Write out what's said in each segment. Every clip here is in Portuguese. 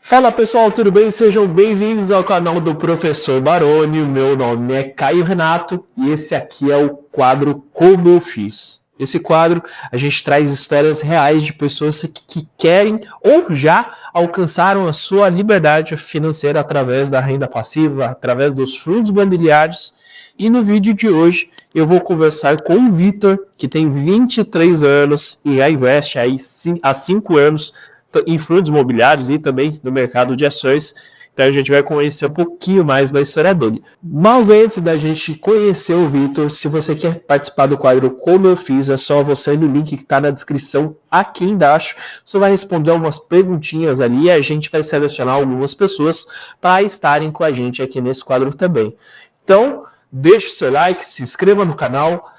Fala pessoal, tudo bem? Sejam bem-vindos ao canal do Professor Baroni. O meu nome é Caio Renato e esse aqui é o quadro Como Eu Fiz. Esse quadro a gente traz histórias reais de pessoas que querem ou já alcançaram a sua liberdade financeira através da renda passiva, através dos fundos imobiliários. E no vídeo de hoje eu vou conversar com o Vitor, que tem 23 anos e já investe aí há 5 anos em fundos imobiliários e também no mercado de ações. Então a gente vai conhecer um pouquinho mais da história dele. Mas antes da gente conhecer o Vitor, se você quer participar do quadro Como Eu Fiz, é só você ir no link que está na descrição aqui embaixo. Você vai responder algumas perguntinhas ali e a gente vai selecionar algumas pessoas para estarem com a gente aqui nesse quadro também. Então, deixe o seu like, se inscreva no canal,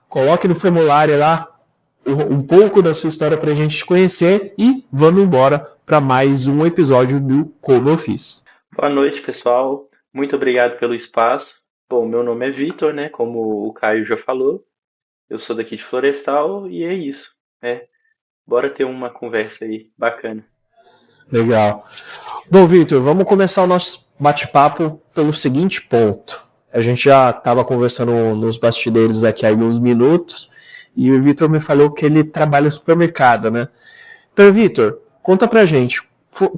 coloque no formulário lá um pouco da sua história para a gente conhecer e vamos embora para mais um episódio do Como Eu Fiz. Boa noite, pessoal. Muito obrigado pelo espaço. Bom, meu nome é Vitor, né? Como o Caio já falou. Eu sou daqui de Florestal e é isso, né? Bora ter uma conversa aí bacana. Legal. Bom, Vitor, vamos começar o nosso bate-papo pelo seguinte ponto. A gente já estava conversando nos bastidores aqui há alguns minutos e o Vitor me falou que ele trabalha no supermercado, né? Então, Vitor, conta pra gente,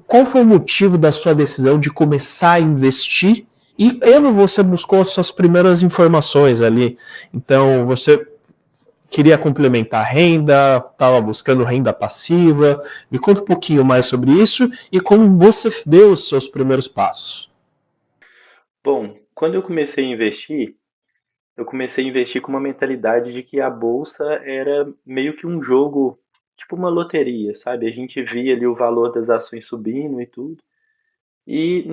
qual foi o motivo da sua decisão de começar a investir e como você buscou as suas primeiras informações ali? Então, você queria complementar a renda, estava buscando renda passiva. Me conta um pouquinho mais sobre isso e como você deu os seus primeiros passos. Bom, quando eu comecei a investir com uma mentalidade de que a bolsa era meio que um jogo, tipo uma loteria, sabe? A gente via ali o valor das ações subindo e tudo. E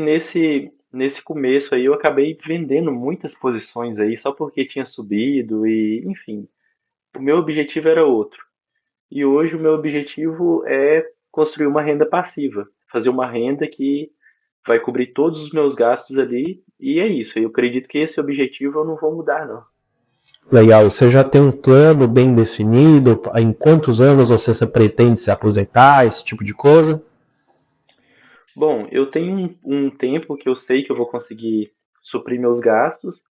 nesse começo aí eu acabei vendendo muitas posições aí só porque tinha subido e, enfim, o meu objetivo era outro. E hoje o meu objetivo é construir uma renda passiva, fazer uma renda que vai cobrir todos os meus gastos ali, e é isso. Eu acredito que esse objetivo eu não vou mudar, não. Legal, você já tem um plano bem definido? Em quantos anos você pretende se aposentar, esse tipo de coisa? Bom, eu tenho um tempo que eu sei que eu vou conseguir suprir meus gastos,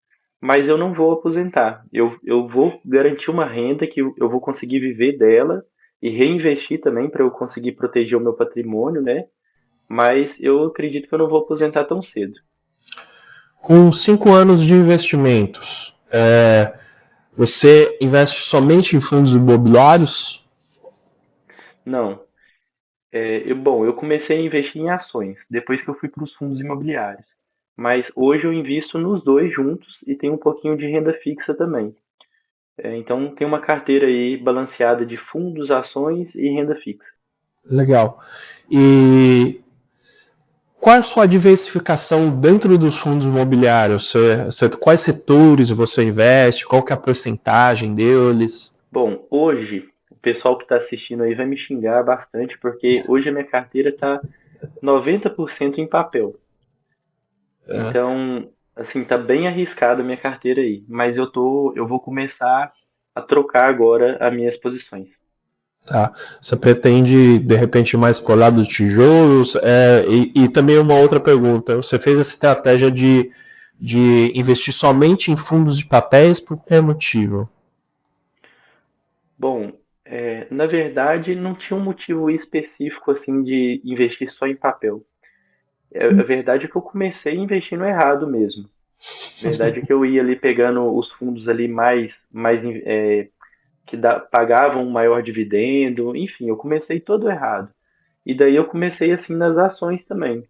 mas eu não vou aposentar. Eu vou garantir uma renda que eu vou conseguir viver dela e reinvestir também para eu conseguir proteger o meu patrimônio, né? Mas eu acredito que eu não vou aposentar tão cedo. Com 5 anos de investimentos, você investe somente em fundos imobiliários? Não. Bom, eu comecei a investir em ações depois que eu fui para os fundos imobiliários. Mas hoje eu invisto nos dois juntos e tenho um pouquinho de renda fixa também. Então tem uma carteira aí balanceada de fundos, ações e renda fixa. Legal. E qual é a sua diversificação dentro dos fundos imobiliários? Quais setores você investe? Qual que é a porcentagem deles? Bom, hoje o pessoal que está assistindo aí vai me xingar bastante porque hoje a minha carteira está 90% em papel. É, Então, assim, tá bem arriscada a minha carteira aí, mas eu vou começar a trocar agora as minhas posições. tá. Você pretende, de repente, mais pro lado dos tijolos? E também uma outra pergunta. Você fez a estratégia de investir somente em fundos de papéis por que motivo? Bom, na verdade não tinha um motivo específico assim de investir só em papel. A verdade é que eu comecei investindo errado mesmo. A verdade é que eu ia ali pegando os fundos ali pagavam um maior dividendo, enfim, eu comecei todo errado. E daí eu comecei assim nas ações também.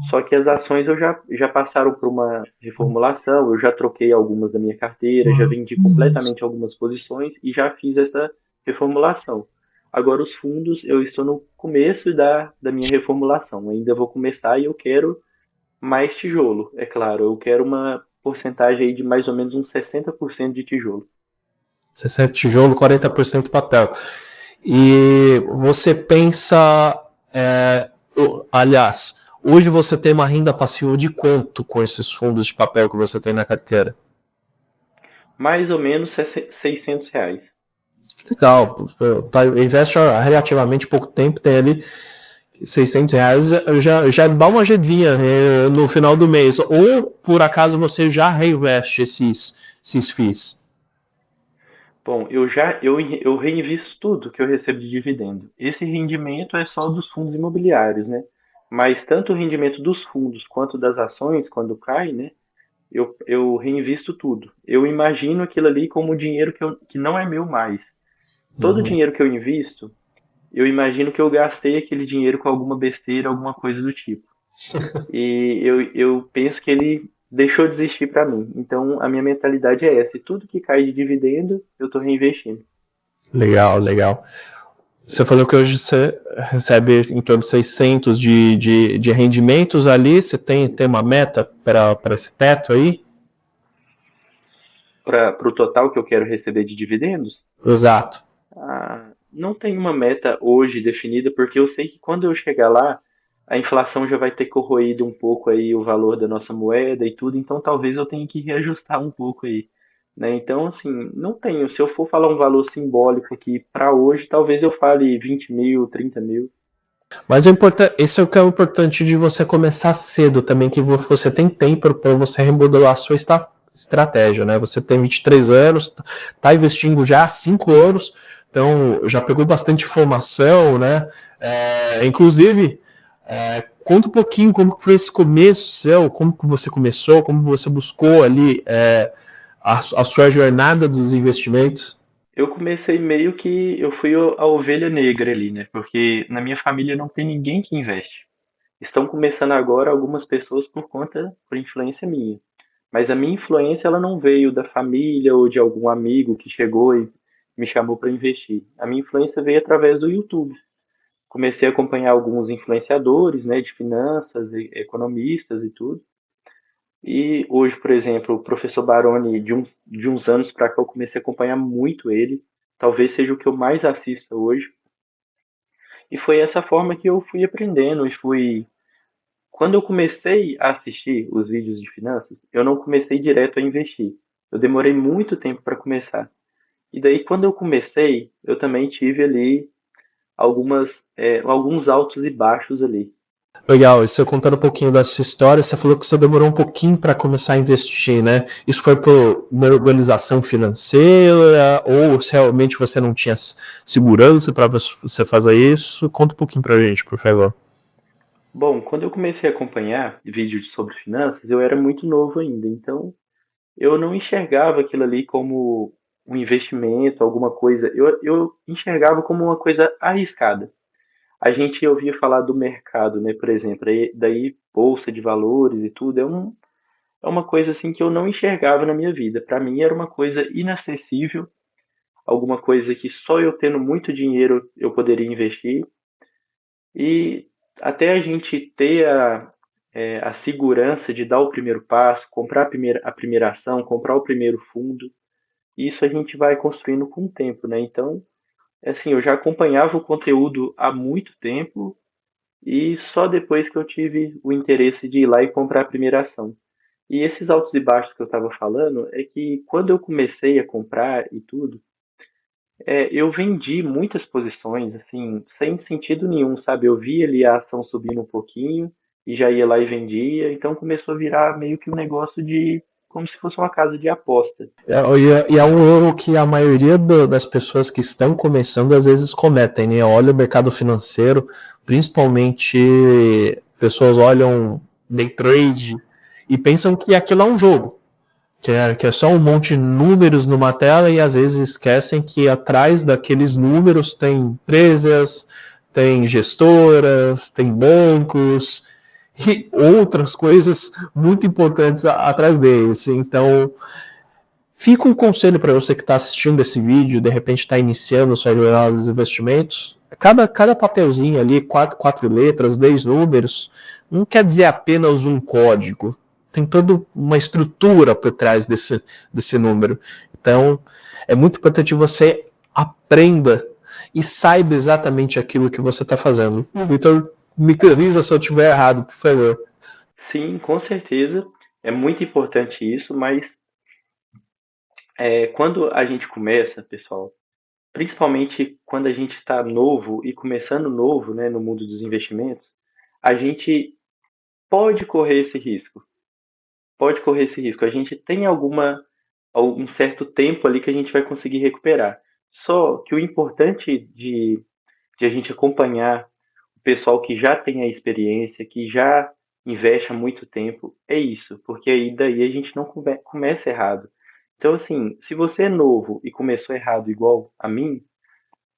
Só que as ações já passaram por uma reformulação, eu já troquei algumas da minha carteira, já vendi completamente algumas posições e já fiz essa reformulação. Agora, os fundos, eu estou no começo da minha reformulação, ainda vou começar e eu quero mais tijolo, é claro, eu quero uma porcentagem aí de mais ou menos uns 60% de tijolo. 60 tijolo, 40% papel. E você pensa, aliás, hoje você tem uma renda passiva de quanto com esses fundos de papel que você tem na carteira? Mais ou menos R$ 600. Legal, investe há relativamente pouco tempo, tem ali R$ 600 já dá uma jedinha no final do mês. Ou, por acaso, você já reinveste esses FIIs? Bom, eu reinvisto tudo que eu recebo de dividendo. Esse rendimento é só dos fundos imobiliários, né? Mas tanto o rendimento dos fundos quanto das ações, quando cai, né? Eu reinvisto tudo. Eu imagino aquilo ali como dinheiro que não é meu mais. Todo o Uhum. dinheiro que eu invisto, eu imagino que eu gastei aquele dinheiro com alguma besteira, alguma coisa do tipo. E eu penso que ele deixou de existir para mim. Então a minha mentalidade é essa. E tudo que cai de dividendo, eu estou reinvestindo. Legal, legal. Você falou que hoje você recebe em torno de 600 de rendimentos ali. Você tem uma meta para esse teto aí? Para o total que eu quero receber de dividendos, Exato. não tem uma meta hoje definida, porque eu sei que quando eu chegar lá, a inflação já vai ter corroído um pouco aí o valor da nossa moeda e tudo, então talvez eu tenha que reajustar um pouco aí. Né? Então, assim, não tenho. Se eu for falar um valor simbólico aqui para hoje, talvez eu fale 20 mil, 30 mil. Mas esse é o que é o importante de você começar cedo também, que você tem tempo para você remodelar a sua estratégia, né? Você tem 23 anos, tá investindo já há 5 anos, então já pegou bastante informação, né? Inclusive, conta um pouquinho como foi esse começo seu, como que você começou, como você buscou ali a sua jornada dos investimentos. Eu comecei meio que eu fui a ovelha negra ali, né? Porque na minha família não tem ninguém que investe. Estão começando agora algumas pessoas por influência minha. Mas a minha influência ela não veio da família ou de algum amigo que chegou e me chamou para investir. A minha influência veio através do YouTube. Comecei a acompanhar alguns influenciadores, né, de finanças, economistas e tudo. E hoje, por exemplo, o professor Baroni, de uns anos para cá, eu comecei a acompanhar muito ele. Talvez seja o que eu mais assisto hoje. E foi essa forma que eu fui aprendendo e fui. Quando eu comecei a assistir os vídeos de finanças, eu não comecei direto a investir. Eu demorei muito tempo para começar. E daí, quando eu comecei, eu também tive ali alguns altos e baixos ali. Legal, e você contando um pouquinho da sua história, você falou que você demorou um pouquinho para começar a investir, né? Isso foi por uma organização financeira ou se realmente você não tinha segurança para você fazer isso? Conta um pouquinho para a gente, por favor. Bom, quando eu comecei a acompanhar vídeos sobre finanças, eu era muito novo ainda, então eu não enxergava aquilo ali como um investimento, alguma coisa. Eu enxergava como uma coisa arriscada. A gente ouvia falar do mercado, né? Por exemplo, daí bolsa de valores e tudo é uma coisa assim que eu não enxergava na minha vida. Para mim era uma coisa inacessível, alguma coisa que só eu tendo muito dinheiro eu poderia investir. E até a gente ter a segurança de dar o primeiro passo, comprar a primeira ação, comprar o primeiro fundo, isso a gente vai construindo com o tempo, né? Então, assim, eu já acompanhava o conteúdo há muito tempo e só depois que eu tive o interesse de ir lá e comprar a primeira ação. E esses altos e baixos que eu estava falando é que quando eu comecei a comprar e tudo, eu vendi muitas posições, assim, sem sentido nenhum, sabe? Eu via ali a ação subindo um pouquinho e já ia lá e vendia, então começou a virar meio que um negócio de, como se fosse uma casa de aposta. E é um erro que a maioria das pessoas que estão começando às vezes cometem, né? Olha o mercado financeiro, principalmente pessoas olham day trade e pensam que aquilo é um jogo. Que é só um monte de números numa tela e às vezes esquecem que atrás daqueles números tem empresas, tem gestoras, tem bancos e outras coisas muito importantes atrás deles. Então, fica um conselho para você que está assistindo esse vídeo, de repente está iniciando sua jornada dos investimentos. Cada papelzinho ali, quatro letras, 10 números, não quer dizer apenas um código. Tem toda uma estrutura por trás desse número. Então, é muito importante que você aprenda e saiba exatamente aquilo que você está fazendo. Vitor, me corrija se eu estiver errado, por favor. Sim, com certeza, é muito importante isso, mas quando a gente começa, pessoal, principalmente quando a gente está novo e começando novo, né, no mundo dos investimentos, a gente pode correr esse risco. Pode correr esse risco. A gente tem algum certo tempo ali que a gente vai conseguir recuperar. Só que o importante de a gente acompanhar o pessoal que já tem a experiência, que já investe há muito tempo, é isso, porque aí daí a gente não começa errado. Então, assim, se você é novo e começou errado igual a mim,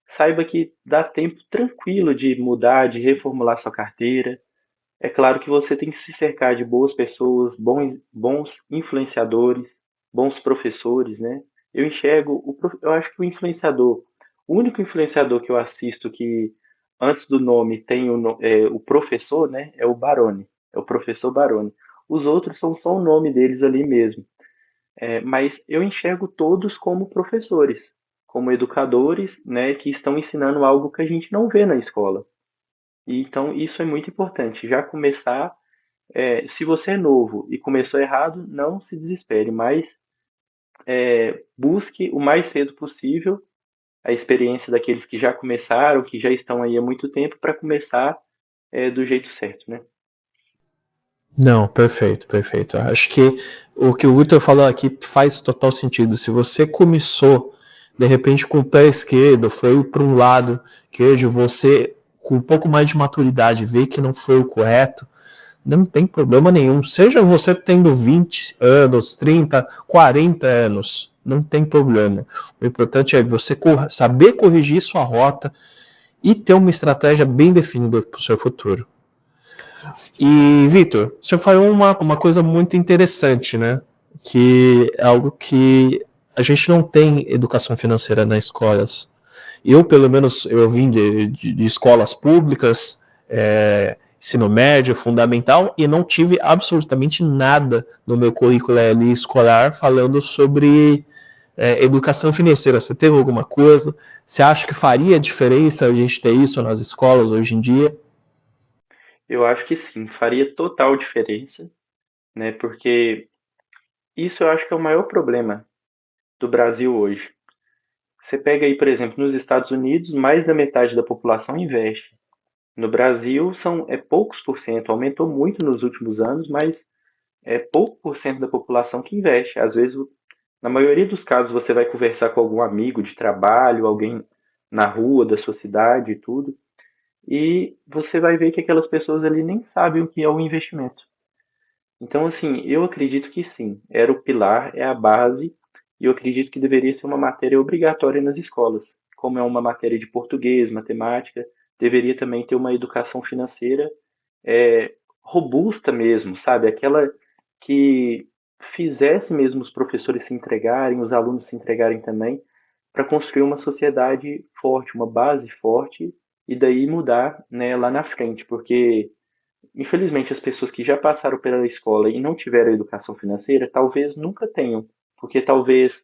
saiba que dá tempo tranquilo de mudar, de reformular sua carteira. É claro que você tem que se cercar de boas pessoas, bons influenciadores, bons professores, né? Eu acho que o único influenciador que eu assisto que antes do nome tem o professor, né? É o Baroni, é o professor Baroni. Os outros são só o nome deles ali mesmo. Mas eu enxergo todos como professores, como educadores, né? Que estão ensinando algo que a gente não vê na escola. E, então isso é muito importante. Já começar se você é novo e começou errado, não se desespere, mas busque o mais cedo possível a experiência daqueles que já começaram, que já estão aí há muito tempo, para começar do jeito certo, né? Não, perfeito, perfeito. Acho que o Victor falou aqui faz total sentido. Se você começou, de repente, com o pé esquerdo, foi para um lado que hoje você, com um pouco mais de maturidade, vê que não foi o correto, não tem problema nenhum. Seja você tendo 20 anos, 30, 40 anos, não tem problema. O importante é você saber corrigir sua rota e ter uma estratégia bem definida para o seu futuro. E, Victor, você falou uma coisa muito interessante, né? Que é algo que a gente não tem educação financeira nas escolas. Eu, pelo menos, eu vim de escolas públicas, ensino médio, fundamental, e não tive absolutamente nada no meu currículo ali escolar falando sobre educação financeira. Você teve alguma coisa? Você acha que faria diferença a gente ter isso nas escolas hoje em dia? Eu acho que sim, faria total diferença, né? Porque isso eu acho que é o maior problema do Brasil hoje. Você pega aí, por exemplo, nos Estados Unidos, mais da metade da população investe. No Brasil, é poucos por cento, aumentou muito nos últimos anos, mas é pouco por cento da população que investe. Às vezes, na maioria dos casos, você vai conversar com algum amigo de trabalho, alguém na rua da sua cidade e tudo, e você vai ver que aquelas pessoas ali nem sabem o que é o investimento. Então, assim, eu acredito que sim, era o pilar, é a base, e eu acredito que deveria ser uma matéria obrigatória nas escolas. Como é uma matéria de português, matemática, deveria também ter uma educação financeira robusta mesmo, sabe? Aquela que fizesse mesmo os professores se entregarem, os alunos se entregarem também, para construir uma sociedade forte, uma base forte, e daí mudar, né, lá na frente, porque infelizmente as pessoas que já passaram pela escola e não tiveram educação financeira, talvez nunca tenham, porque talvez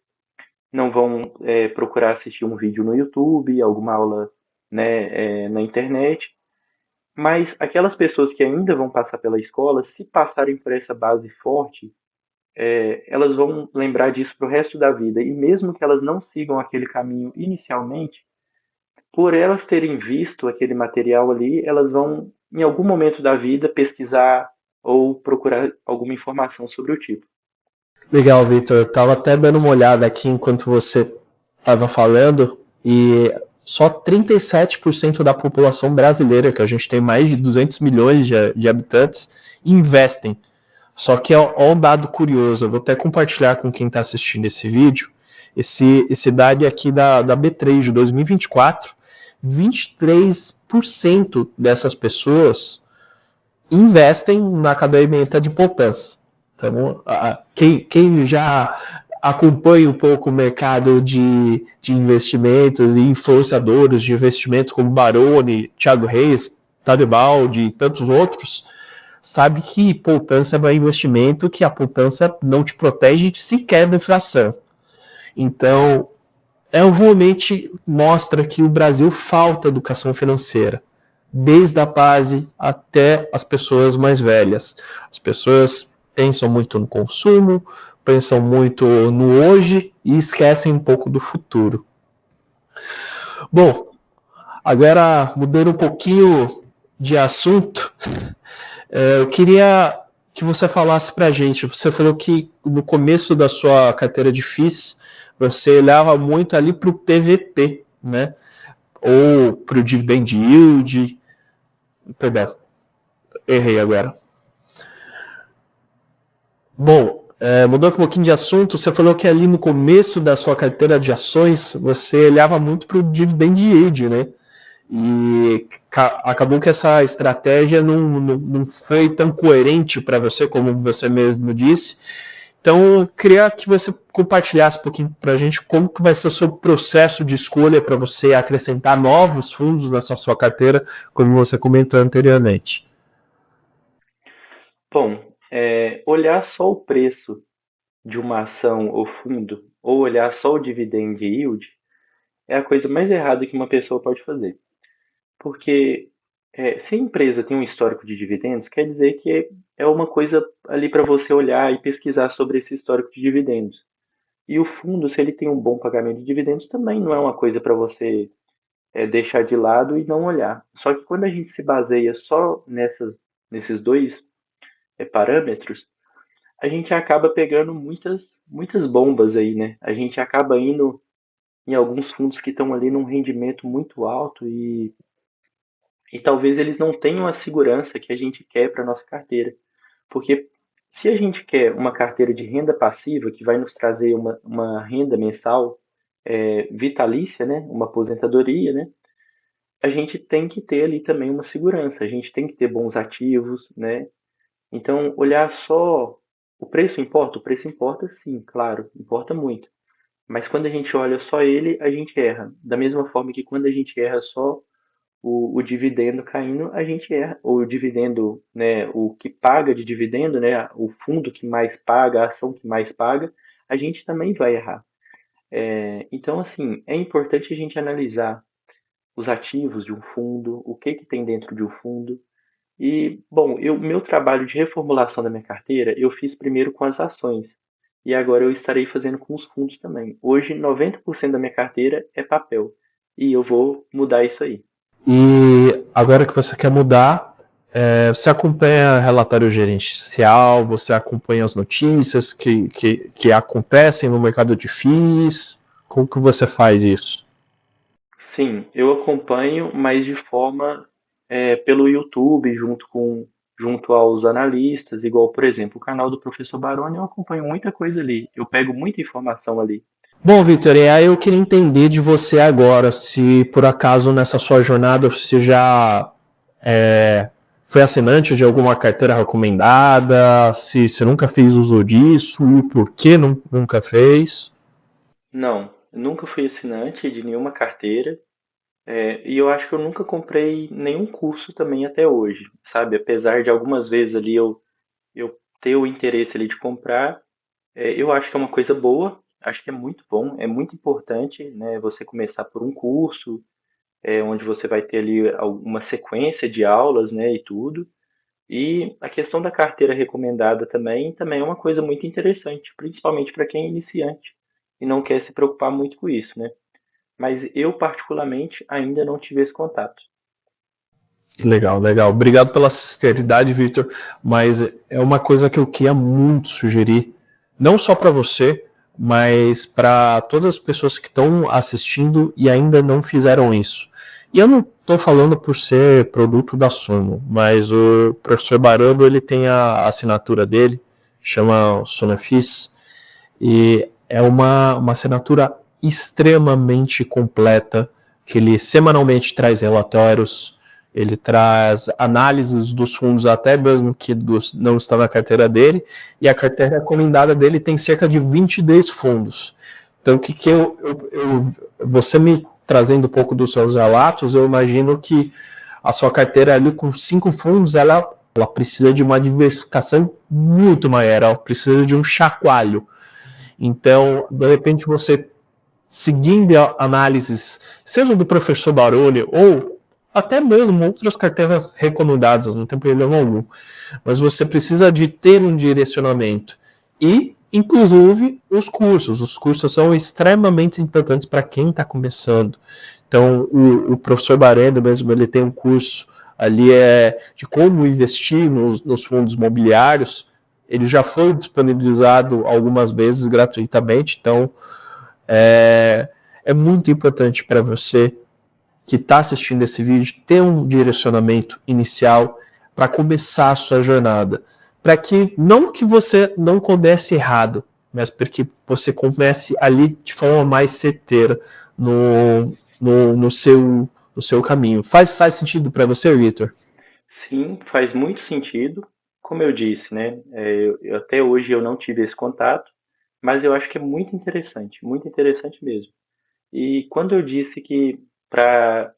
não vão procurar assistir um vídeo no YouTube, alguma aula, né, na internet, mas aquelas pessoas que ainda vão passar pela escola, se passarem por essa base forte, elas vão lembrar disso para o resto da vida. E mesmo que elas não sigam aquele caminho inicialmente, por elas terem visto aquele material ali, elas vão, em algum momento da vida, pesquisar ou procurar alguma informação sobre o tipo. Legal, Victor. Eu tava até dando uma olhada aqui enquanto você estava falando e só 37% da população brasileira, que a gente tem mais de 200 milhões de habitantes, investem. Só que é um dado curioso, eu vou até compartilhar com quem está assistindo esse vídeo, esse dado aqui da B3 de 2024, 23% dessas pessoas investem na caderneta de poupança. Então, quem já acompanha um pouco o mercado de investimentos e influenciadores de investimentos como Baroni, Thiago Reis, Taribaldi e tantos outros, sabe que poupança é um investimento que a poupança não te protege sequer da inflação. Então, realmente mostra que o Brasil falta educação financeira, desde a base até as pessoas mais velhas. As pessoas pensam muito no consumo, pensam muito no hoje e esquecem um pouco do futuro. Bom, agora mudando um pouquinho de assunto, eu queria que você falasse para a gente. Você falou que no começo da sua carteira de FIIs, você olhava muito ali para o PVP, né? Ou para o Dividend Yield. Perdão, errei agora. Bom, mudando um pouquinho de assunto, você falou que ali no começo da sua carteira de ações, você olhava muito para o Dividend Yield, né? E acabou que essa estratégia não foi tão coerente para você, como você mesmo disse. Então, eu queria que você compartilhasse um pouquinho para a gente como que vai ser o seu processo de escolha para você acrescentar novos fundos na sua carteira, como você comentou anteriormente. Bom, olhar só o preço de uma ação ou fundo, ou olhar só o dividend yield, é a coisa mais errada que uma pessoa pode fazer. Porque se a empresa tem um histórico de dividendos, quer dizer que é uma coisa ali para você olhar e pesquisar sobre esse histórico de dividendos. E o fundo, se ele tem um bom pagamento de dividendos, também não é uma coisa para você deixar de lado e não olhar. Só que quando a gente se baseia só nesses dois parâmetros, a gente acaba pegando muitas bombas aí, né? A gente acaba indo em alguns fundos que estão ali num rendimento muito alto e talvez eles não tenham a segurança que a gente quer para nossa carteira. Porque se a gente quer uma carteira de renda passiva que vai nos trazer uma renda mensal vitalícia, né? Uma aposentadoria, né? A gente tem que ter ali também uma segurança, a gente tem que ter bons ativos, né? Então, olhar só o preço importa? O preço importa sim, claro, importa muito. Mas quando a gente olha só ele, a gente erra. Da mesma forma que quando a gente erra só o dividendo caindo, a gente erra. O dividendo, né, o que paga de dividendo, né, o fundo que mais paga, a ação que mais paga, a gente também vai errar. Então, assim, é importante a gente analisar os ativos de um fundo, o que que tem dentro de um fundo. E, bom, meu trabalho de reformulação da minha carteira, eu fiz primeiro com as ações. E agora eu estarei fazendo com os fundos também. Hoje, 90% da minha carteira é papel. E eu vou mudar isso aí. E agora que você quer mudar, você acompanha relatório gerencial, você acompanha as notícias que acontecem no mercado de FIIs, como que você faz isso? Sim, eu acompanho, mas de forma pelo YouTube, junto aos analistas, igual, por exemplo, o canal do Professor Baroni, eu acompanho muita coisa ali. Eu pego muita informação ali. Bom, Victor, e aí eu queria entender de você agora, se por acaso nessa sua jornada você já foi assinante de alguma carteira recomendada, se você nunca fez uso disso e por que nunca fez. Não, eu nunca fui assinante de nenhuma carteira. E eu acho que eu nunca comprei nenhum curso também até hoje, sabe? Apesar de algumas vezes ali eu ter o interesse ali de comprar, eu acho que é uma coisa boa, acho que é muito bom, é muito importante, né? Você começar por um curso, onde você vai ter ali uma sequência de aulas, né? E tudo. E a questão da carteira recomendada também é uma coisa muito interessante, principalmente para quem é iniciante e não quer se preocupar muito com isso, né? Mas eu, particularmente, ainda não tive esse contato. Legal, legal. Obrigado pela sinceridade, Victor. Mas é uma coisa que eu queria muito sugerir, não só para você, mas para todas as pessoas que estão assistindo e ainda não fizeram isso. E eu não estou falando por ser produto da Suno, mas o professor Barano, ele tem a assinatura dele, chama Sonafis, e é uma assinatura extremamente completa, que ele semanalmente traz relatórios, ele traz análises dos fundos até mesmo que não estão na carteira dele, e a carteira recomendada dele tem cerca de 22 fundos. Então, você me trazendo um pouco dos seus relatos, eu imagino que a sua carteira ali com 5 fundos, ela precisa de uma diversificação muito maior, ela precisa de um chacoalho. Então, de repente, você seguindo análises, seja do professor Baroni ou até mesmo outras carteiras recomendadas, não tem problema algum. Mas você precisa de ter um direcionamento e inclusive os cursos. Os cursos são extremamente importantes para quem está começando. Então, o professor Baroni mesmo, ele tem um curso ali de como investir nos fundos imobiliários. Ele já foi disponibilizado algumas vezes gratuitamente, então é muito importante para você que está assistindo esse vídeo ter um direcionamento inicial para começar a sua jornada. Para que, não que você não comece errado, mas para que você comece ali de forma mais certeira no seu caminho. Faz sentido para você, Vitor? Sim, faz muito sentido. Como eu disse, né? Até hoje eu não tive esse contato, mas eu acho que é muito interessante mesmo. E quando eu disse que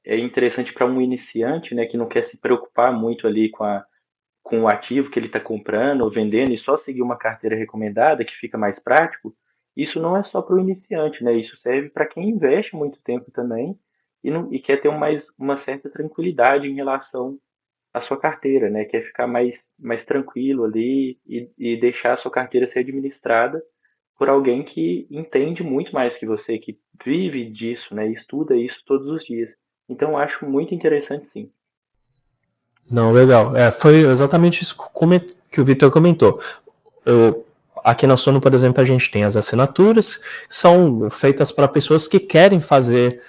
é interessante para um iniciante, né, que não quer se preocupar muito ali com o ativo que ele está comprando ou vendendo e só seguir uma carteira recomendada, que fica mais prático, isso não é só para o iniciante, né? Isso serve para quem investe muito tempo também e quer ter uma certa tranquilidade em relação à sua carteira, né? Quer ficar mais tranquilo ali e deixar a sua carteira ser administrada por alguém que entende muito mais que você, que vive disso, né? E estuda isso todos os dias. Então, eu acho muito interessante, sim. Não, legal. Foi exatamente isso que o Vitor comentou. Aqui na Sono, por exemplo, a gente tem as assinaturas, que são feitas para pessoas que querem fazer,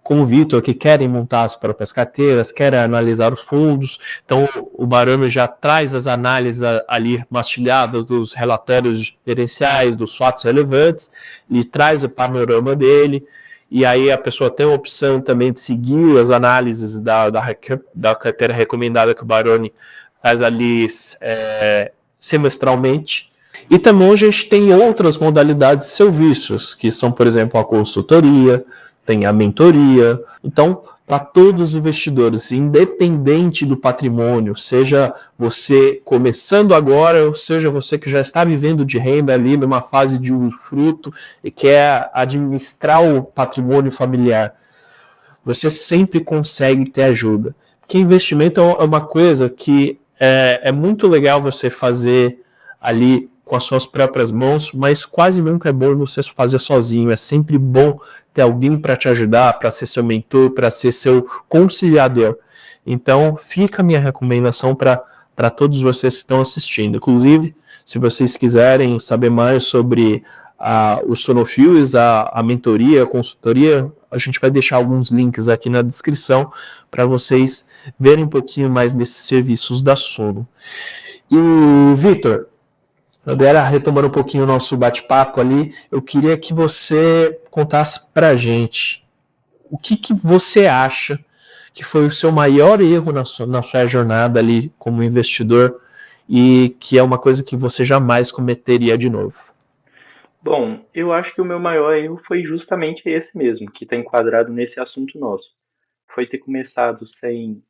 como o Vitor, que querem montar as próprias carteiras, querem analisar os fundos. Então, o Barômetro já traz as análises ali mastighadas dos relatórios gerenciais, dos fatos relevantes, ele traz o panorama dele. E aí a pessoa tem a opção também de seguir as análises da carteira recomendada que o Baroni faz ali semestralmente. E também a gente tem outras modalidades de serviços, que são, por exemplo, a consultoria, tem a mentoria. Então, para todos os investidores, independente do patrimônio, seja você começando agora, ou seja você que já está vivendo de renda ali numa fase de usufruto e quer administrar o patrimônio familiar, você sempre consegue ter ajuda. Porque investimento é uma coisa que é muito legal você fazer ali com as suas próprias mãos, mas quase nunca é bom você fazer sozinho. É sempre bom ter alguém para te ajudar, para ser seu mentor, para ser seu conciliador. Então, fica a minha recomendação para todos vocês que estão assistindo. Inclusive, se vocês quiserem saber mais sobre os Sonofios, a mentoria, a consultoria, a gente vai deixar alguns links aqui na descrição para vocês verem um pouquinho mais desses serviços da Sono. E, Vitor, agora, retomando um pouquinho o nosso bate-papo ali, eu queria que você contasse pra gente o que você acha que foi o seu maior erro na sua jornada ali como investidor e que é uma coisa que você jamais cometeria de novo. Bom, eu acho que o meu maior erro foi justamente esse mesmo, que está enquadrado nesse assunto nosso. Foi ter começado sem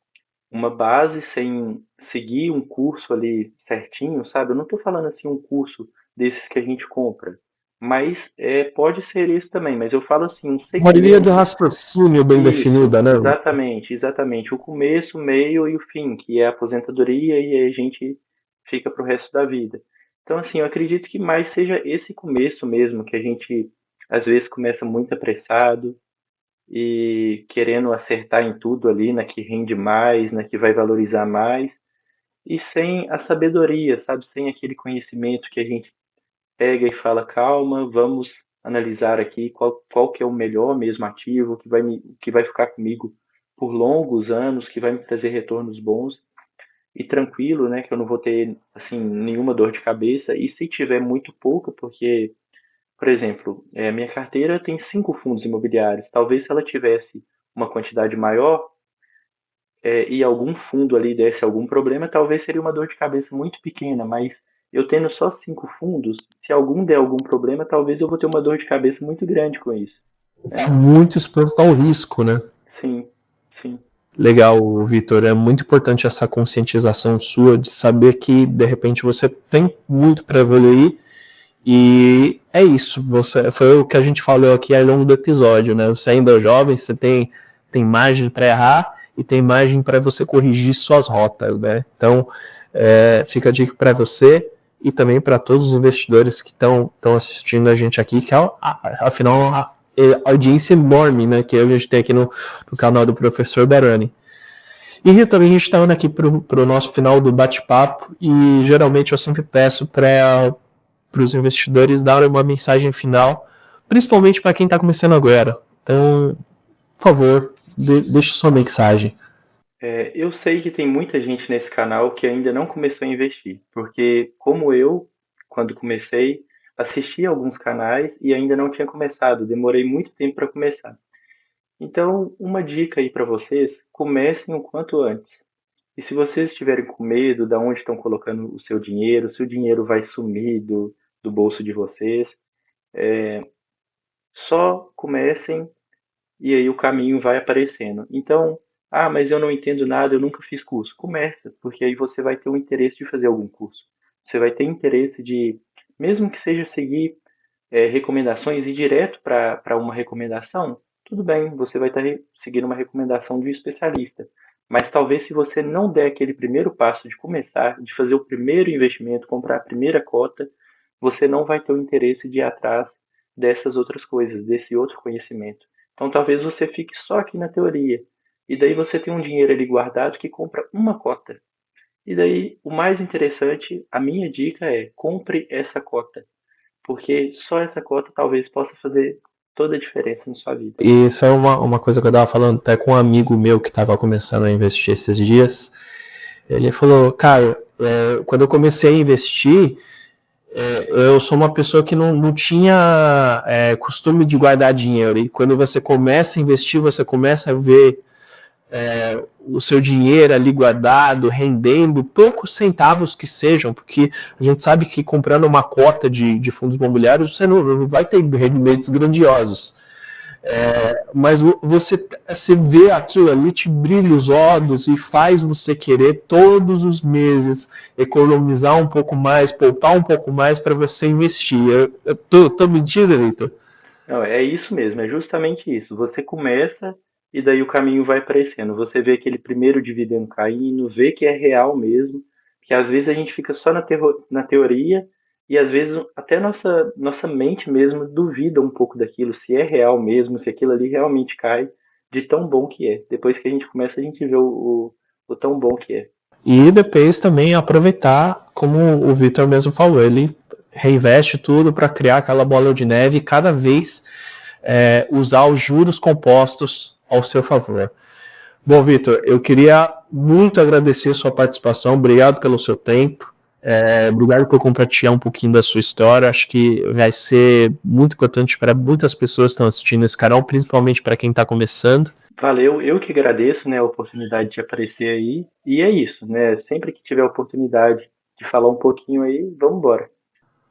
uma base, sem seguir um curso ali certinho, sabe? Eu não estou falando assim um curso desses que a gente compra, mas pode ser isso também, mas eu falo assim, um Uma linha de segmento. raciocínio bem Isso, definida, né? exatamente. O começo, o meio e o fim, que é a aposentadoria e aí a gente fica para o resto da vida. Então, assim, eu acredito que mais seja esse começo mesmo, que a gente às vezes começa muito apressado e querendo acertar em tudo ali, na que rende mais, na que vai valorizar mais, e sem a sabedoria, sabe? Sem aquele conhecimento que a gente pega e fala, calma, vamos analisar aqui qual que é o melhor mesmo ativo, que vai ficar comigo por longos anos, que vai me trazer retornos bons e tranquilo, né, que eu não vou ter assim nenhuma dor de cabeça, e se tiver muito pouco, porque, por exemplo, minha carteira tem 5 fundos imobiliários, talvez se ela tivesse uma quantidade maior, e algum fundo ali desse algum problema, talvez seria uma dor de cabeça muito pequena, mas eu tendo só 5 fundos, se algum der algum problema, talvez eu vou ter uma dor de cabeça muito grande com isso. É muito exposto ao risco, né? Sim, sim, Legal, Vitor. É muito importante essa conscientização sua de saber que, de repente, você tem muito para evoluir. E é isso. Foi o que a gente falou aqui ao longo do episódio, né? Você ainda é jovem, você tem margem para errar e tem margem para você corrigir suas rotas, né? Então, fica a dica para você e também para todos os investidores que estão assistindo a gente aqui, que afinal a audiência enorme, né, que a gente tem aqui no canal do Professor Baroni. E também a gente está indo aqui para o nosso final do bate-papo, e geralmente eu sempre peço para os investidores darem uma mensagem final, principalmente para quem está começando agora. Então, por favor, deixe sua mensagem. Eu sei que tem muita gente nesse canal que ainda não começou a investir, porque como eu, quando comecei, assisti alguns canais e ainda não tinha começado, demorei muito tempo para começar. Então, uma dica aí para vocês, comecem o quanto antes. E se vocês estiverem com medo de onde estão colocando o seu dinheiro, se o dinheiro vai sumir do bolso de vocês, só comecem e aí o caminho vai aparecendo. Então, mas eu não entendo nada, eu nunca fiz curso. Começa, porque aí você vai ter um interesse de fazer algum curso. Você vai ter interesse de, mesmo que seja seguir recomendações e ir direto para uma recomendação, tudo bem, você vai estar seguindo uma recomendação de um especialista. Mas talvez se você não der aquele primeiro passo de começar, de fazer o primeiro investimento, comprar a primeira cota, você não vai ter o interesse de ir atrás dessas outras coisas, desse outro conhecimento. Então talvez você fique só aqui na teoria. E daí você tem um dinheiro ali guardado que compra uma cota. E daí o mais interessante, a minha dica é, compre essa cota. Porque só essa cota talvez possa fazer toda a diferença na sua vida. E isso é uma coisa que eu estava falando até com um amigo meu que estava começando a investir esses dias. Ele falou, cara, quando eu comecei a investir, eu sou uma pessoa que não tinha costume de guardar dinheiro. E quando você começa a investir, você começa a ver o seu dinheiro ali guardado, rendendo poucos centavos que sejam, porque a gente sabe que comprando uma cota de fundos imobiliários você não vai ter rendimentos grandiosos. Mas você vê aquilo ali, te brilha os olhos e faz você querer todos os meses economizar um pouco mais, poupar um pouco mais para você investir. Eu tô mentindo, Leitor? Não, é isso mesmo, é justamente isso. Você começa e daí o caminho vai aparecendo. Você vê aquele primeiro dividendo caindo, vê que é real mesmo, que às vezes a gente fica só na teoria e às vezes até nossa mente mesmo duvida um pouco daquilo, se é real mesmo, se aquilo ali realmente cai, de tão bom que é. Depois que a gente começa, a gente vê o tão bom que é. E depois também aproveitar, como o Vitor mesmo falou, ele reinveste tudo para criar aquela bola de neve e cada vez usar os juros compostos ao seu favor. Bom, Vitor, eu queria muito agradecer sua participação, obrigado pelo seu tempo, obrigado por compartilhar um pouquinho da sua história. Acho que vai ser muito importante para muitas pessoas que estão assistindo esse canal, principalmente para quem está começando. Valeu, eu que agradeço, né, a oportunidade de aparecer aí, e é isso, né, sempre que tiver a oportunidade de falar um pouquinho aí, vamos embora.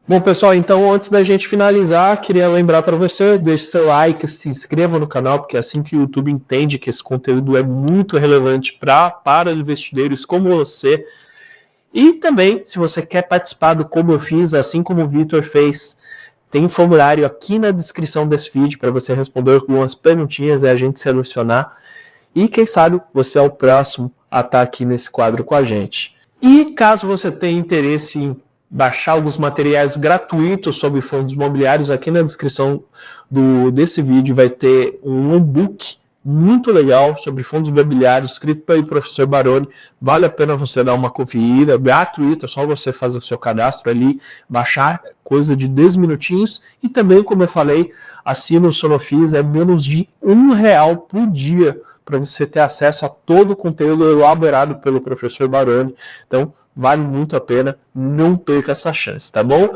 Bom, pessoal, então antes da gente finalizar, queria lembrar para você, deixe seu like, se inscreva no canal, porque é assim que o YouTube entende que esse conteúdo é muito relevante para investidores como você. E também, se você quer participar do Como Eu Fiz, assim como o Vitor fez, tem um formulário aqui na descrição desse vídeo para você responder algumas perguntinhas e a gente selecionar. E quem sabe você é o próximo a estar aqui nesse quadro com a gente. E caso você tenha interesse em baixar alguns materiais gratuitos sobre fundos imobiliários, aqui na descrição desse vídeo vai ter um e-book muito legal sobre fundos imobiliários, escrito pelo professor Baroni. Vale a pena você dar uma conferida, gratuito, é só você fazer o seu cadastro ali, baixar, coisa de 10 minutinhos. E também, como eu falei, assina o Sonofis, é menos de R$1 por dia para você ter acesso a todo o conteúdo elaborado pelo professor Baroni. Então, vale muito a pena, não perca essa chance, tá bom?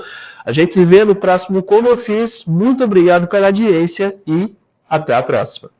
A gente se vê no próximo Como Eu Fiz. Muito obrigado pela audiência e até a próxima.